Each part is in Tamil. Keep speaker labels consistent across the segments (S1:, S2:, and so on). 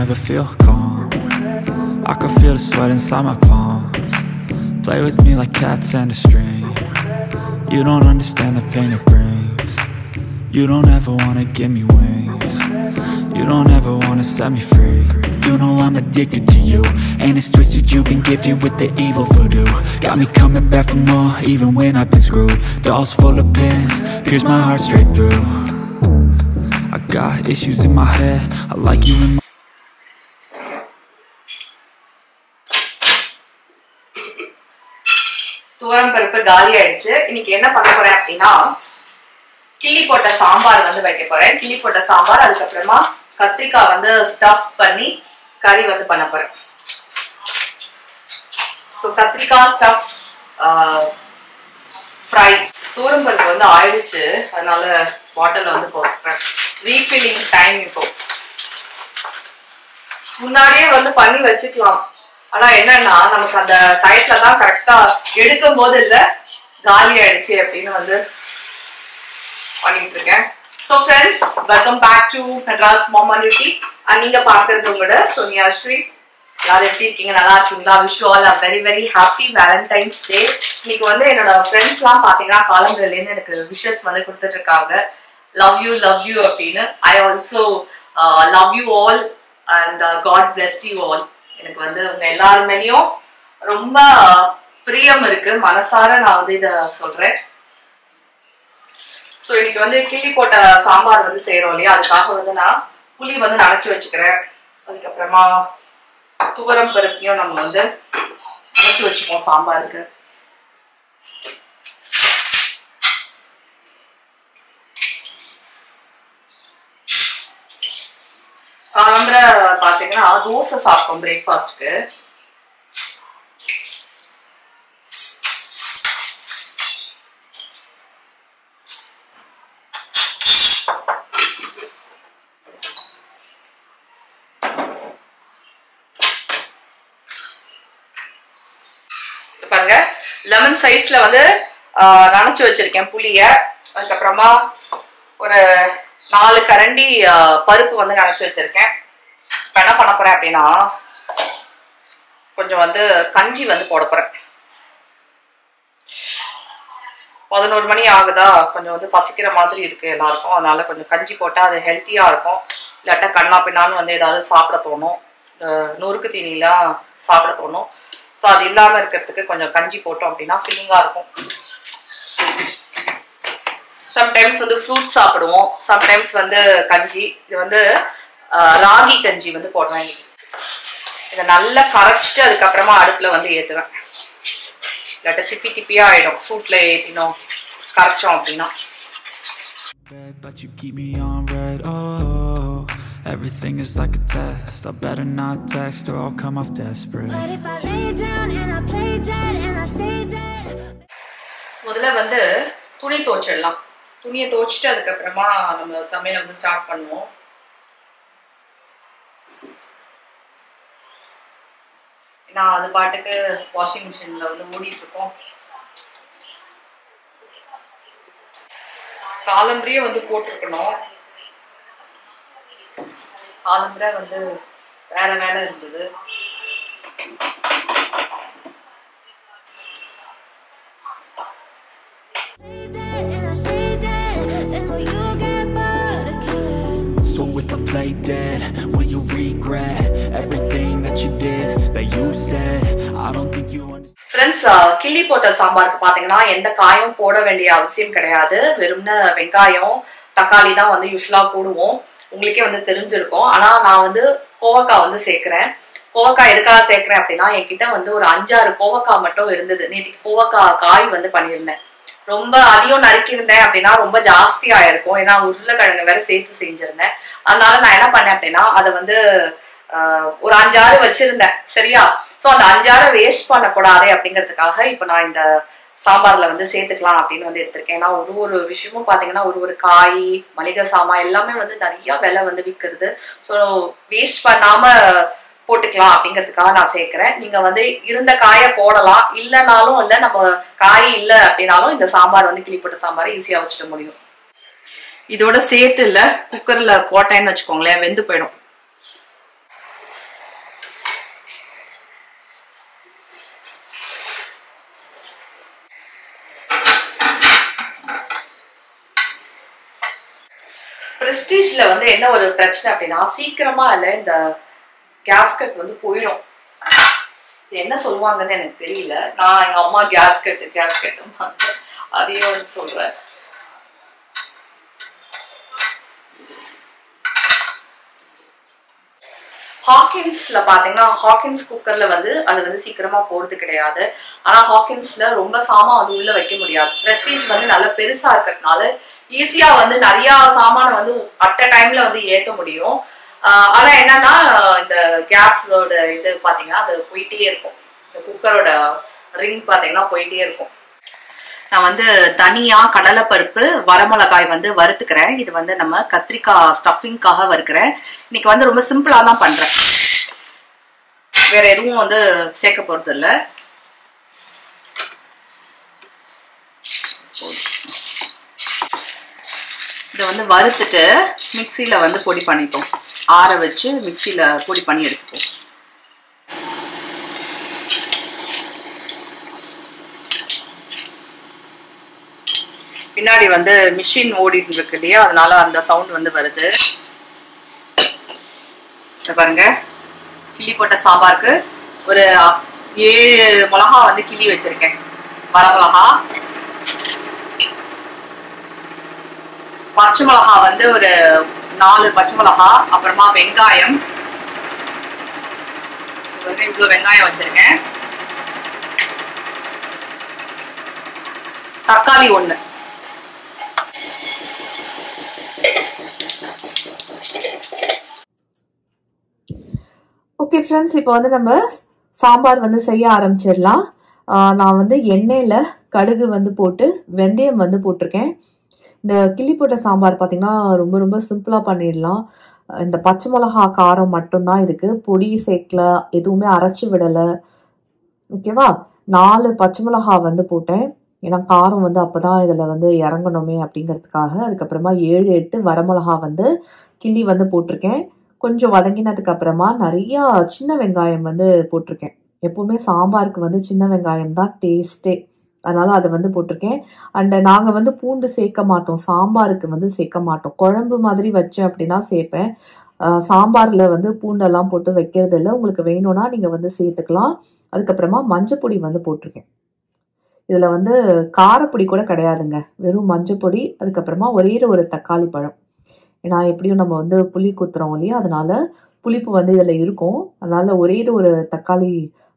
S1: never feel calm. I can feel the sweat inside my palms. Play with me like cats and a string. You don't understand the pain it brings. You don't ever wanna give me wings. You don't ever wanna set me free. You know I'm addicted to you, and it's twisted, you've been gifted with the evil voodoo. Got me coming back for more, even when I've been screwed. Dolls full of pins, pierce my heart straight through. I got issues in my head, I like you in my...
S2: தூரம் பருப்பு காலி ஆயிடுச்சு. இன்னைக்கு என்ன பண்ண போறேன் அப்படின்னா, கிள்ளி போட்ட சாம்பார் வந்து வைக்க போறேன். கிள்ளி போட்ட சாம்பார், அதுக்கப்புறமா கத்திரிக்காய் வந்து ஸ்டஃப் பண்ணி கறி வந்து பண்ண போறேன். ஸோ கத்திரிக்காய் ஸ்டஃப் ஃப்ரை. தூரம் பருப்பு வந்து ஆயிடுச்சு, அதனால பாட்டில் வந்து போட்டுறேன். ரீஃபில்லிங் டைம் இப்போ. முன்னாடியே வந்து பண்ணி வச்சுக்கலாம், ஆனா என்னன்னா நமக்கு அந்த டயத்துல தான் கரெக்டா எடுக்கும் போது இல்ல காலி ஆயிடுச்சு அப்படின்னு வந்து பண்ணிட்டு இருக்கேன். So friends, welcome back to Madras Mom and Beauty. நீங்க பார்க்கிறது உங்களோட சோனியா ஸ்ரீ. எல்லாரும் எப்படி இருக்கீங்க? நல்லா இருக்கீங்களா? Wish you all a very very happy Valentine's Day. இன்னைக்கு வந்து என்னோட ஃப்ரெண்ட்ஸ் எல்லாம் பாத்தீங்கன்னா காலம்பரில இருந்து எனக்கு விஷஸ் வந்து கொடுத்துட்டு இருக்காங்க. Love you அப்படின்னு. I also love you all and God bless you all. எனக்கு வந்து உங்க எல்லாரும் மேலயும் ரொம்ப பிரியம் இருக்கு, மனசார நான் வந்து இத சொல்றேன். ஸோ இன்னைக்கு வந்து கிள்ளி போட்ட சாம்பார் வந்து செய்யறோம் இல்லையா, அதுக்காக வந்து நான் புளி வந்து நனைச்சு வச்சுக்கிறேன். அதுக்கப்புறமா துவரம் பருப்பையும் நம்ம வந்து நனைச்சு வச்சுப்போம் சாம்பாருக்கு. காலம்பர பாத்தீங்கன்னா தோசை சாப்பிட்டோம் பிரேக்ஃபாஸ்ட்க்கு. பாருங்க, லெமன் சைஸ்ல வந்து நனைச்சு வச்சிருக்கேன் புளிய. அதுக்கப்புறமா ஒரு 4 கரண்டி பருப்பு வந்து நனைச்சு வச்சிருக்கேன். இப்ப என்ன பண்ண போறேன் அப்படின்னா, கொஞ்சம் வந்து கஞ்சி வந்து போட போறேன். 11 மணி ஆகுதா, கொஞ்சம் வந்து பசிக்கிற மாதிரி இருக்கு எல்லாருக்கும், அதனால கொஞ்சம் கஞ்சி போட்டா அது ஹெல்த்தியா இருக்கும். இல்லாட்டா கண்ணா பின்னான்னு வந்து ஏதாவது சாப்பிட தோணும், நொறுக்கு தீனிலாம் சாப்பிட தோணும். ஸோ அது இல்லாமல் இருக்கிறதுக்கு கொஞ்சம் கஞ்சி போட்டோம் அப்படின்னா ஃபில்லிங்காக இருக்கும். சம்டைம்ஸ் வந்து ஃப்ரூட் சாப்பிடுவோம், சம்டைம்ஸ் வந்து கஞ்சி. இது வந்து ராகி கஞ்சி வந்து போடுறேன். இதை நல்லா கரைச்சிட்டு அதுக்கப்புறமா அடுப்பில் வந்து ஏற்றுவேன். இல்லாட்ட திப்பி திப்பியாக ஆகிடும் சூட்டில் ஏற்றினோம் கரைச்சோம் அப்படின்னா.
S1: Everything is like a test, I better not text or I'll come off desperate. But if I lay down and I play dead and I stay dead.
S2: முதல்ல வந்து துணி துவைச்சிடலாம். துணியை துவைச்சிட்டு அதுக்கப்புறமா நம்ம சமையலை வந்து ஸ்டார்ட் பண்ணுவோம். ஏன்னா அது பாட்டுக்கு வாஷிங் மிஷின்ல வந்து ஓடிட்டு இருக்கோம். காலம்பரியே வந்து போட்டிருக்கணும், காலம்பரை வந்து வேற வேலை இருந்தது.
S1: So if I play dead, will you regret everything that you did, that you said? I don't think you understand.
S2: Friends, கிள்ளி போட்ட சாம்பாருக்கு பாத்தீங்கன்னா எந்த காயும் போட வேண்டிய அவசியம் கிடையாது. வெறும்ன வெங்காயம் தக்காளி தான் வந்து யூஸ்வலா போடுவோம், உங்களுக்கே வந்து தெரிஞ்சிருக்கும். ஆனா நான் வந்து கோவக்காய் வந்து சேர்க்கிறேன். கோவக்காய் எதுக்காக சேர்க்கிறேன் அப்படின்னா, என்கிட்ட வந்து ஒரு 5-6 கோவக்காய் மட்டும் இருந்தது. நேற்றுக்கு கோவக்காய் காய் வந்து பண்ணியிருந்தேன். ரொம்ப அதிகம் நறுக்கியிருந்தேன் அப்படின்னா ரொம்ப ஜாஸ்தியா இருக்கும், ஏன்னா உருளைக்கிழங்கு வேற சேர்த்து செஞ்சிருந்தேன். அதனால நான் என்ன பண்ணேன் அப்படின்னா, அதை வந்து ஒரு 5-6 வச்சிருந்தேன், சரியா? ஸோ அந்த 5-6 வேஸ்ட் பண்ணக்கூடாது அப்படிங்கிறதுக்காக இப்போ நான் இந்த சாம்பார்ல வந்து சேர்த்துக்கலாம் அப்படின்னு வந்து எடுத்திருக்கேன். ஏன்னா ஒரு விஷயமும் பாத்தீங்கன்னா ஒரு காய் மளிகை சாமான் எல்லாமே வந்து நிறைய விலை வந்து விற்கிறது. ஸோ வேஸ்ட் பண்ணாம போட்டுக்கலாம் அப்படிங்கிறதுக்காக நான் சேர்க்கிறேன். நீங்க வந்து இருந்த காயை போடலாம், இல்லைனாலும் இல்லை, நம்ம காய் இல்லை அப்படின்னாலும் இந்த சாம்பார் வந்து கிள்ளி போட்ட சாம்பாரை ஈஸியா வச்சுக்க முடியும். இதோட சேர்த்து இல்லை குக்கர்ல போட்டேன்னு வச்சுக்கோங்களேன், வெந்து போயிடும். பிரஸ்டீஜ்ல வந்து என்ன ஒரு பிரச்சனை அப்படின்னா சீக்கிரமா இல்ல இந்த கேஸ்கட் வந்து போயிடும். என்ன சொல்லுவாங்கன்னு எனக்கு தெரியல. நான் எங்க அம்மா கேஸ்கட் அதையும் வந்து சொல்றேன். ஹாக்கின்ஸ்ல பாத்தீங்கன்னா ஹாக்கின்ஸ் குக்கர்ல வந்து அது வந்து சீக்கிரமா போறது கிடையாது. ஆனா ஹாக்கின்ஸ்ல ரொம்ப சாமான் வந்து உள்ள வைக்க முடியாது. பிரஸ்டீஜ் வந்து நல்ல பெருசா இருக்கிறதுனால ஈஸியா வந்து நிறைய சாமான வந்து அட் அ டைம்ல வந்து ஏத்த முடியும். ஆனா என்னன்னா இந்த கேஸோட இது பாத்தீங்கன்னா அது போயிட்டே இருக்கும். இந்த குக்கரோட ரிங் பாத்தீங்கன்னா போயிட்டே இருக்கும். நான் வந்து தனியா கடலைப்பருப்பு வரமிளகாய் வந்து வறுத்துக்கிறேன். இது வந்து நம்ம கத்திரிக்காய் ஸ்டஃபிங்காக வறுக்கிறேன். இன்னைக்கு வந்து ரொம்ப சிம்பிளா தான் பண்றேன். வேற எதுவும் வந்து சேர்க்க போறது இல்ல. இதை வந்து வறுத்துட்டு மிக்சியில வந்து பொடி பண்ணிப்போம். ஆற வச்சு மிக்சியில பொடி பண்ணி எடுத்துப்போம். பின்னாடி வந்து மிஷின் ஓடிட்டு இருக்கு இல்லையா, அதனால அந்த சவுண்ட் வந்து வருது. பாருங்க, கிள்ளி போட்ட சாம்பாருக்கு ஒரு 7 மிளகா வந்து கிள்ளி வச்சிருக்கேன். வரமிளகா, பச்சை மிளகா வந்து ஒரு 4 பச்சை மிளகா, அப்புறமா வெங்காயம், இவ்வளவு வெங்காயம் வச்சிருக்கேன். தக்காளி 1.
S3: ஓகே ஃப்ரெண்ட்ஸ், இப்போ வந்து நம்ம சாம்பார் வந்து செய்ய ஆரம்பிச்சிடலாம். நான் வந்து எண்ணெயில் கடுகு வந்து போட்டு வெந்தயம் வந்து போட்டிருக்கேன். இந்த கிள்ளி போட்ட சாம்பார் பார்த்திங்கன்னா ரொம்ப ரொம்ப சிம்பிளாக பண்ணிடலாம். இந்த பச்சை மிளகா காரம் மட்டும்தான் இதுக்கு, பொடி சேர்க்கல, எதுவுமே அரைச்சி விடலை. ஓகேவா? 4 பச்சை மிளகா வந்து போட்டேன். ஏன்னா காரம் வந்து அப்போ தான் இதில் வந்து இறங்கணுமே அப்படிங்கிறதுக்காக. அதுக்கப்புறமா 7-8 வரமிளகா வந்து கிள்ளி வந்து போட்டிருக்கேன். கொஞ்சம் வதங்கினதுக்கு அப்புறமா நிறையா சின்ன வெங்காயம் வந்து போட்டிருக்கேன். எப்போவுமே சாம்பாருக்கு வந்து சின்ன வெங்காயம் தான் டேஸ்ட்டே, அதனால் அதை வந்து போட்டிருக்கேன். அண்ட் நாங்கள் வந்து பூண்டு சேர்க்க மாட்டோம், சாம்பாருக்கு வந்து சேர்க்க மாட்டோம். குழம்பு மாதிரி வச்சேன் அப்படின்னா சேர்ப்பேன். சாம்பாரில் வந்து பூண்டெல்லாம் போட்டு வைக்கிறது இல்லை. உங்களுக்கு வேணும்னா நீங்கள் வந்து சேர்த்துக்கலாம். அதுக்கப்புறமா மஞ்சப்பொடி வந்து போட்டிருக்கேன். இதில் வந்து காரப்பொடி கூட கிடையாதுங்க, வெறும் மஞ்சப்பொடி. அதுக்கப்புறமா ஒரே ஒரு தக்காளி பழம். ஏன்னா எப்படியும் நம்ம வந்து புளி குத்துறோம் இல்லையா, அதனால புளிப்பு வந்து இதில் இருக்கும். அதனால் ஒரே ஒரு தக்காளி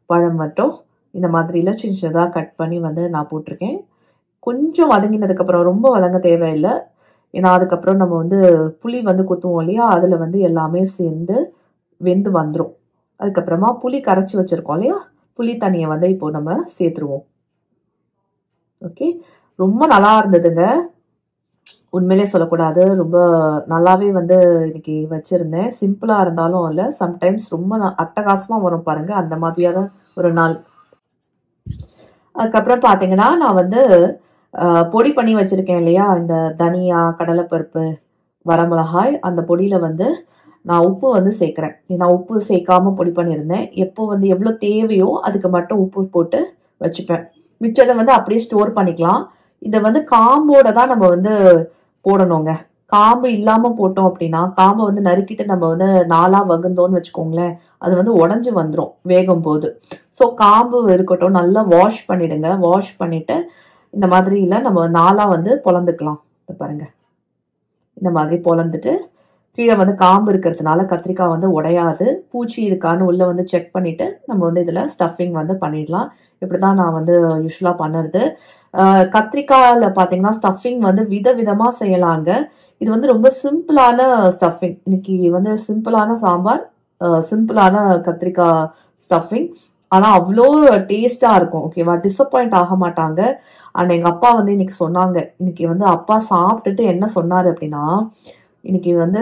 S3: பழம் மட்டும் இந்த மாதிரிலாம் சின்ன சின்னதாக கட் பண்ணி வந்து நான் போட்டிருக்கேன். கொஞ்சம் வதங்கினதுக்கப்புறம், ரொம்ப வதங்க தேவையில்லை, ஏன்னா அதுக்கப்புறம் நம்ம வந்து புளி வந்து குத்துவோம் இல்லையா, அதில் வந்து எல்லாமே சேர்ந்து வெந்து வந்துடும். அதுக்கப்புறமா புளி கரைச்சி வச்சுருக்கோம் இல்லையா, புளி தண்ணியை வந்து இப்போ நம்ம சேர்த்துருவோம். ஓகே, ரொம்ப நல்லா இருந்ததுங்க. உண்மையிலே சொல்லக்கூடாது, ரொம்ப நல்லாவே வந்து இன்னைக்கு வச்சுருந்தேன். சிம்பிளாக இருந்தாலும் இல்லை, சம்டைம்ஸ் ரொம்ப அட்டகாசமாக வரும் பாருங்கள், அந்த மாதிரியான ஒரு நாள். அதுக்கப்புறம் பார்த்தீங்கன்னா நான் வந்து பொடி பண்ணி வச்சுருக்கேன் இல்லையா, இந்த தனியா, கடலைப்பருப்பு, வரமிளகாய், அந்த பொடியில் வந்து நான் உப்பு வந்து சேர்க்குறேன். நான் உப்பு சேர்க்காம பொடி பண்ணியிருந்தேன். எப்போ வந்து எவ்வளோ தேவையோ அதுக்கு மட்டும் உப்பு போட்டு வச்சுப்பேன். மிச்சத்தை வந்து அப்படியே ஸ்டோர் பண்ணிக்கலாம். இதை வந்து காம்போட தான் நம்ம வந்து போடணுங்க. காம்பு இல்லாமல் போட்டோம் அப்படின்னா, காம்பை வந்து நறுக்கிட்டு நம்ம வந்து 4ஆ வகுந்தோன்னு வச்சுக்கோங்களேன், அது வந்து உடஞ்சி வந்துடும் வேகும் போது. ஸோ காம்பு இருக்கட்டும், நல்லா வாஷ் பண்ணிவிடுங்க. வாஷ் பண்ணிவிட்டு இந்த மாதிரி இல்லை, நம்ம 4ஆ வந்து பொலந்துக்கலாம். பாருங்கள், இந்த மாதிரி பொலந்துட்டு கீழே வந்து காம்பு இருக்கிறதுனால கத்திரிக்காய் வந்து உடையாது. பூச்சி இருக்கான்னு உள்ளே வந்து செக் பண்ணிவிட்டு நம்ம வந்து இதில் ஸ்டஃபிங் வந்து பண்ணிடலாம். இப்படி தான் நான் வந்து யூஸ்வலாக பண்ணுறது. கத்திரிக்காயில் பார்த்தீங்கன்னா ஸ்டஃபிங் வந்து விதவிதமாக செய்யலாங்க. இது வந்து ரொம்ப சிம்பிளான ஸ்டஃபிங். இன்னைக்கு வந்து சிம்பிளான சாம்பார், சிம்பிளான கத்திரிக்காய் ஸ்டஃபிங், ஆனால் அவ்வளோ டேஸ்ட்டாக இருக்கும். ஓகேவா? டிசப்பாயிண்ட் ஆக மாட்டாங்க. அண்ட் எங்கள் அப்பா வந்து இன்னைக்கு சொன்னாங்க, இன்னைக்கு வந்து அப்பா சாப்பிட்டுட்டு என்ன சொன்னார் அப்படின்னா, இன்னைக்கு வந்து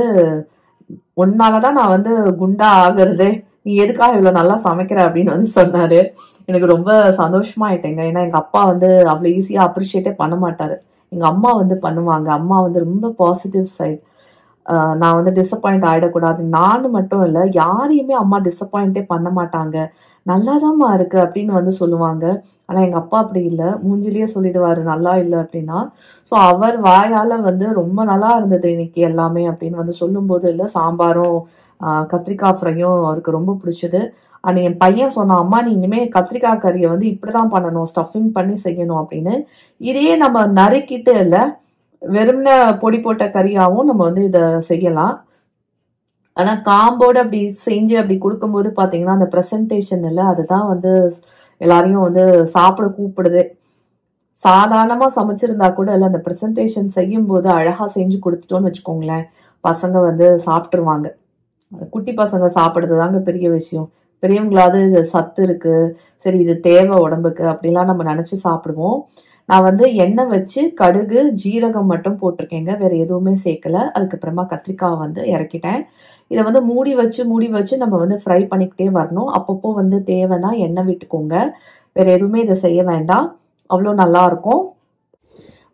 S3: ஒன்னால தான் நான் வந்து குண்டா ஆகுறது, நீ எதுக்காக இவ்வளோ நல்லா சமைக்கிற அப்படின்னு வந்து சொன்னார். எனக்கு ரொம்ப சந்தோஷமாயிட்டேங்க. ஏன்னா எங்கள் அப்பா வந்து அவ்வளோ ஈஸியாக அப்ரிஷியேட்டே பண்ண மாட்டார். எங்கள் அம்மா வந்து பண்ணுவாங்க. அம்மா வந்து ரொம்ப பாசிட்டிவ் சைட். நான் வந்து டிசப்பாயிண்ட் ஆகிடக்கூடாது. நானும் மட்டும் இல்லை, யாரையுமே அம்மா டிசப்பாயிண்டே பண்ண மாட்டாங்க. நல்லாதாம்மா இருக்கு அப்படின்னு வந்து சொல்லுவாங்க. ஆனால் எங்கள் அப்பா அப்படி இல்லை, மூஞ்சிலேயே சொல்லிடுவார் நல்லா இல்லை அப்படின்னா. ஸோ அவர் வாயால் வந்து ரொம்ப நல்லா இருந்தது இன்னைக்கு எல்லாமே அப்படின்னு வந்து சொல்லும்போது இல்லை, சாம்பாரும் கத்திரிக்காய் ஃப்ரையும் அவருக்கு ரொம்ப பிடிச்சது. அண்ட் என் பையன் சொன்னான், அம்மா நீ இனிமேல் கத்திரிக்காய் கறியை வந்து இப்படி தான் பண்ணணும், ஸ்டஃபிங் பண்ணி செய்யணும் அப்படின்னு. இதையே நம்ம நறுக்கிட்டு இல்லை, வெறும்ன பொடி போட்ட கறியாகவும் நம்ம வந்து இதை செய்யலாம். ஆனால் காம்போடு அப்படி செஞ்சு அப்படி கொடுக்கும்போது பார்த்தீங்கன்னா அந்த ப்ரெசன்டேஷன் இல்லை, அதுதான் வந்து எல்லாரையும் வந்து சாப்பிட கூப்பிடுது. சாதாரணமாக சமைச்சிருந்தா கூட இல்லை, அந்த ப்ரெசன்டேஷன் செய்யும்போது அழகாக செஞ்சு கொடுத்துட்டோன்னு வச்சுக்கோங்களேன், பசங்க வந்து சாப்பிட்ருவாங்க. குட்டி பசங்க சாப்பிட்றது தாங்க பெரிய விஷயம். பெரியவங்களாவது இது சத்து இருக்குது, சரி இது தேவை உடம்புக்கு அப்படிலாம் நம்ம நினச்சி சாப்பிடுவோம். நான் வந்து எண்ணெய் வச்சு கடுகு ஜீரகம் மட்டும் போட்டிருக்கேங்க, வேறு எதுவுமே சேர்க்கலை. அதுக்கப்புறமா கத்திரிக்காய் வந்து இறக்கிட்டேன். இதை வந்து மூடி வச்சு நம்ம வந்து ஃப்ரை பண்ணிக்கிட்டே வரணும். அப்பப்போ வந்து தேவைன்னா எண்ணெய் விட்டுக்கோங்க, வேறு எதுவுமே இதை செய்ய வேண்டாம், அவ்வளோ நல்லாயிருக்கும்.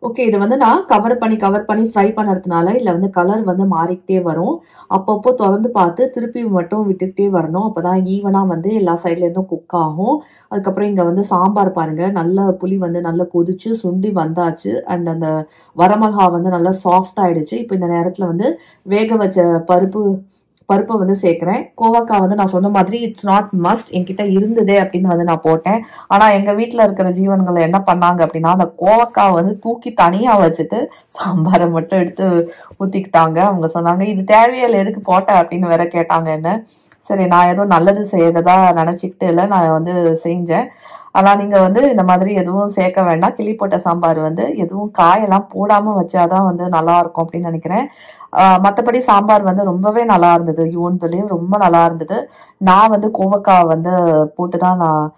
S3: ஓகே, இதை வந்து நான் கவர் பண்ணி ஃப்ரை பண்ணுறதுனால இதில் வந்து கலர் வந்து மாறிக்கிட்டே வரும். அப்பப்போ திறந்து பார்த்து திருப்பி மட்டும் விட்டுக்கிட்டே வரணும், அப்போ தான் ஈவனாக வந்து எல்லா சைட்லேருந்தும் குக் ஆகும். அதுக்கப்புறம் இங்கே வந்து சாம்பார் பாருங்கள், நல்ல புளி வந்து நல்லா கொதிச்சு சுண்டி வந்தாச்சு. அண்ட் அந்த வரமிளகா வந்து நல்லா சாஃப்ட் ஆகிடுச்சு. இப்போ இந்த நேரத்தில் வந்து வேக வச்ச பருப்பை வந்து சேர்க்குறேன். கோவக்காய் வந்து நான் சொன்ன மாதிரி இட்ஸ் நாட் மஸ்ட், என்கிட்ட இருந்ததே அப்படின்னு வந்து நான் போட்டேன். ஆனால் எங்கள் வீட்டில் இருக்கிற ஜீவன்களை என்ன பண்ணாங்க அப்படின்னா, அந்த கோவக்காய் வந்து தூக்கி தனியாக வச்சுட்டு சாம்பாரை மட்டும் எடுத்து ஊற்றிக்கிட்டாங்க. அவங்க சொன்னாங்க இது தேவையில்லை, எதுக்கு போட்ட அப்படின்னு வேற கேட்டாங்க என்ன. சரி, நான் ஏதோ நல்லது செய்யறதா நினச்சிக்கிட்டு இல்லை, நான் வந்து செஞ்சேன். ஆனால் நீங்கள் வந்து இந்த மாதிரி எதுவும் சேர்க்க வேண்டாம். கிள்ளி போட்ட சாம்பார் வந்து எதுவும் காயெல்லாம் போடாமல் வச்சாதான் வந்து நல்லா இருக்கும் அப்படின்னு நினைக்கிறேன். மற்றபடி சாம்பார் வந்து ரொம்பவே நல்லா இருந்தது, யூன் பிலிவ் ரொம்ப நல்லா இருந்தது. நான் வந்து கோவக்காய் வந்து போட்டு தான் நான்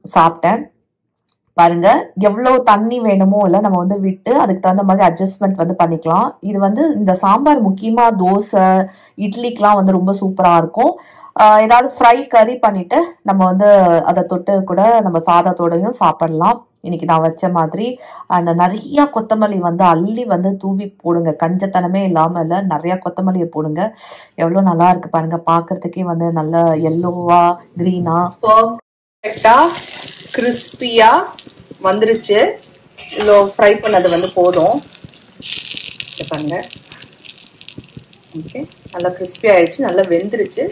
S3: சாப்பிட்டேன். பாருங்க எவ்வளோ தண்ணி வேணுமோ இல்லை நம்ம வந்து விட்டு அதுக்கு தகுந்த மாதிரி அட்ஜஸ்ட்மெண்ட் வந்து பண்ணிக்கலாம். இது வந்து இந்த சாம்பார் முக்கியமாக தோசை இட்லிக்கெலாம் வந்து ரொம்ப சூப்பராக இருக்கும். ஏதாவது ஃப்ரை கறி பண்ணிட்டு நம்ம வந்து அதை தொட்டு கூட நம்ம சாதத்தோடையும் சாப்பிடலாம் இன்னைக்கு நான் வச்ச மாதிரி. அண்ட் நிறையா கொத்தமல்லி வந்து அள்ளி வந்து தூவி போடுங்க, கஞ்சத்தனமே இல்லாமல் இல்லை, நிறையா கொத்தமல்லியை போடுங்க. எவ்வளோ நல்லா இருக்கு பாருங்க, பார்க்கறதுக்கே வந்து நல்ல எல்லோவா க்ரீனா பர்ஃபெக்டாக கிறிஸ்பியாக வந்துருச்சு. இவ்வளோ ஃப்ரை பண்ணது வந்து போதும் பாருங்க. ஓகே, நல்லா கிறிஸ்பி ஆயிடுச்சு, நல்லா வெந்துருச்சு.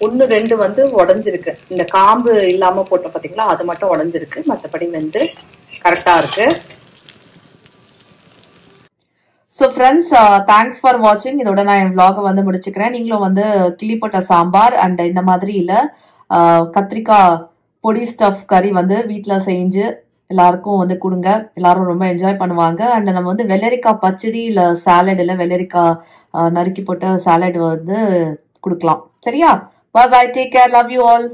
S3: 1-2 வந்து உடஞ்சிருக்கு, இந்த காம்பு இல்லாமல் போட்ட பார்த்தீங்களா, அது மட்டும் உடஞ்சிருக்கு, மற்றபடி வந்து கரெக்டாக இருக்கு. ஸோ ஃப்ரெண்ட்ஸ், தேங்க்ஸ் ஃபார் வாட்சிங். இதோட நான் என் vlog வந்து முடிச்சுக்கிறேன். நீங்களும் வந்து கிள்ளி போட்ட சாம்பார் அண்ட் இந்த மாதிரி இல்லை கத்திரிக்காய் பொடி ஸ்டஃப் கறி வந்து வீட்டில் செஞ்சு எல்லாருக்கும் வந்து கொடுங்க, எல்லாரும் ரொம்ப என்ஜாய் பண்ணுவாங்க. அண்ட் நம்ம வந்து வெள்ளரிக்காய் பச்சடி இல்லை சாலட் இல்லை வெள்ளரிக்காய் நறுக்கி போட்ட சாலட் வந்து கொடுக்கலாம். சரியா? Bye bye, take care, love you all.